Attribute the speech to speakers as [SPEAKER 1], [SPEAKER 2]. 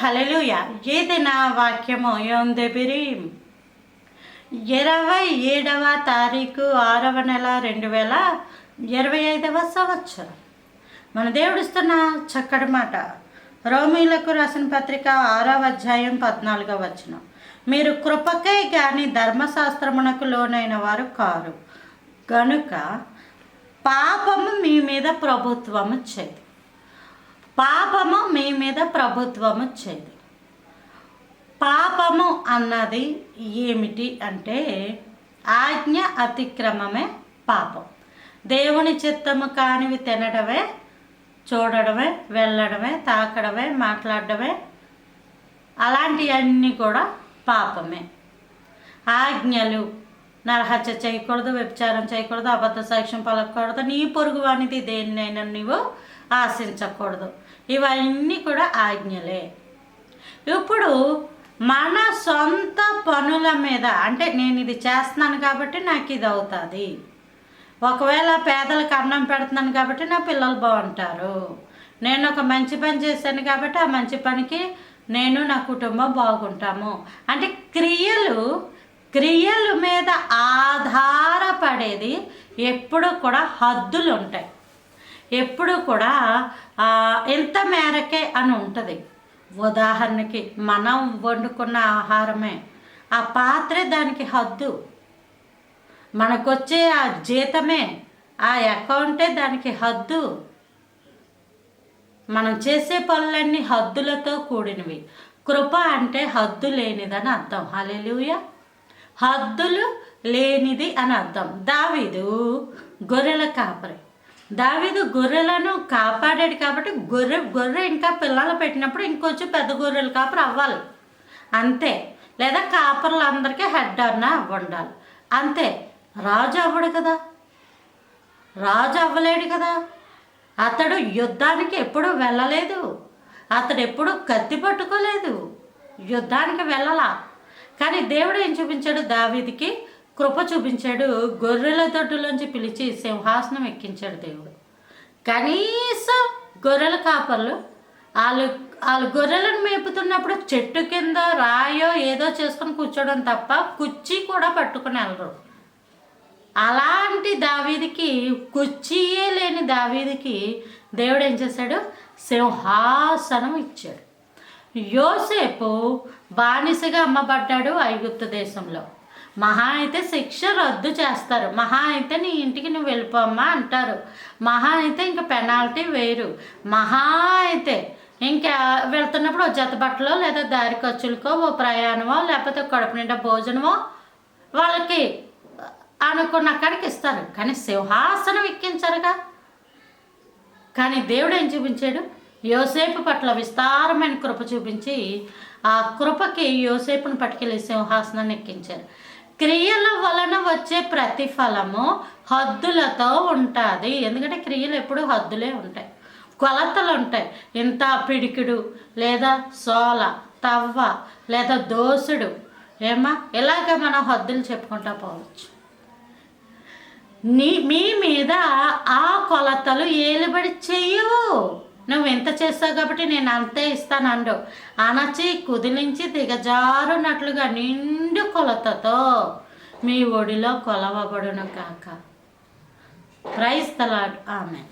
[SPEAKER 1] హల్లెలూయా. ఇది నా వాక్యము. యోందెబిరీం 27వ తారీఖు 6వ నెల 2025వ సంవత్సరం. మన దేవుడిస్తున్న చక్కటి మాట. రోమీలకు రాసిన పత్రిక 6వ అధ్యాయం 14వ వచనం. మీరు కృపకై గాని ధర్మశాస్త్రమునకు లోనైన వారు కారు గనుక పాపము మీ మీద ప్రభుత్వము చేయదు. పాపము మీ మీద ప్రభుత్వము చేయదు. పాపము అన్నది ఏమిటి అంటే ఆజ్ఞ అతిక్రమమే పాపం. దేవుని చిత్తము కానివి తినడమే, చూడడమే, వెళ్ళడమే, తాకడమే, మాట్లాడడమే, అలాంటివన్నీ కూడా పాపమే. ఆజ్ఞలు నరహత్య చేయకూడదు, వ్యభిచారం చేయకూడదు, అబద్ధ సాక్ష్యం పలకూడదు, నీ పొరుగు వానిది దేన్నైనా నీవు ఆశించకూడదు, ఇవన్నీ కూడా ఆజ్ఞలే. ఇప్పుడు మన సొంత పనుల మీద అంటే నేను ఇది చేస్తున్నాను కాబట్టి నాకు ఇది అవుతుంది, ఒకవేళ పేదలకు అన్నం పెడుతున్నాను కాబట్టి నా పిల్లలు బాగుంటారు, నేను ఒక మంచి పని చేశాను కాబట్టి ఆ మంచి పనికి నేను నా కుటుంబం బాగుంటాము అంటే క్రియల మీద ఆధారపడేది ఎప్పుడు కూడా హద్దులు ఉంటాయి. ఎప్పుడు కూడా ఎంత మేరకే అని ఉంటుంది. ఉదాహరణకి మనం వండుకున్న ఆహారమే, ఆ పాత్రే దానికి హద్దు. మనకొచ్చే ఆ జీతమే, ఆ అకౌంటే దానికి హద్దు. మనం చేసే పనులన్నీ హద్దులతో కూడినవి. కృప అంటే హద్దు లేనిదని అర్థం. హల్లెలూయా. హద్దులు లేనిది అని అర్థం. దావీదు గొర్రెల కాపరి. దావీదు గొర్రెలను కాపాడాడు కాబట్టి గొర్రె ఇంకా పిల్లలు పెట్టినప్పుడు ఇంకొంచెం పెద్ద గొర్రెల కాపరి అవ్వాలి అంతే. లేదా కాపర్లందరికీ హెడ్ అన్న ఉండాలి అంతే. రాజు అవ్వడు కదా, రాజు అవ్వలేడు కదా. అతడు యుద్ధానికి ఎప్పుడూ వెళ్ళలేదు, అతడు ఎప్పుడూ కత్తి పట్టుకోలేదు, యుద్ధానికి వెళ్ళలా. కానీ దేవుడు ఏం చూపించాడు? దావీదుకి కృప చూపించాడు. గొర్రెల దొడ్డులోంచి పిలిచి సింహాసనం ఎక్కించాడు దేవుడు. కనీసం గొర్రెల కాపర్లు వాళ్ళు గొర్రెలను మేపుతున్నప్పుడు చెట్టు కింద రాయో ఏదో చేసుకొని కూర్చోవడం తప్ప కుర్చీ కూడా పట్టుకుని వెళ్ళరు. అలాంటి దావీదుకి, కుర్చీయే లేని దావీదుకి దేవుడు ఏం చేశాడు? సింహాసనం ఇచ్చాడు. యోసేపు బానిసగా అమ్మబడ్డాడు ఐగుప్తు దేశంలో. మహా అయితే శిక్ష రద్దు చేస్తారు, మహా అయితే నీ ఇంటికి నువ్వు వెళ్ళిపోమ్మా అంటారు, మహా అయితే ఇంకా పెనాల్టీ వేయరు, మహా అయితే ఇంకా వెళ్తున్నప్పుడు ఓ జత బట్టలో లేదా దారి ఖర్చులకో ఓ ప్రయాణమో లేకపోతే కడుపు నిండా భోజనమో వాళ్ళకి అనుకున్న కాడికి ఇస్తారు. కానీ సింహాసనం ఎక్కించరుగా. కానీ దేవుడు ఏం చూపించాడు? యోసేపు పట్ల విస్తారమైన కృప చూపించి ఆ కృపకి యోసేపును పట్టుకెళ్ళి సింహాసనాన్ని ఎక్కించారు. క్రియల వలన వచ్చే ప్రతిఫలము హద్దులతో ఉంటుంది. ఎందుకంటే క్రియలు ఎప్పుడు హద్దులే ఉంటాయి, కొలతలు ఉంటాయి. ఇంత పిడికిడు లేదా సోల తవ్వ లేదా దోసుడు ఏమా ఇలాగ మనం హద్దులు చెప్పుకుంటా పోవచ్చు. మీ మీద ఆ కొలతలు ఏలుబడి చెయ్యవు. నువ్వు ఎంత చేస్తావు కాబట్టి నేను అంతే ఇస్తాను అండు. అణచి కుదిలించి దిగజారునట్లుగా నిండు కొలతతో మీ ఒడిలో కొలవబడును కాక. Praise the lord. ఆమేన్.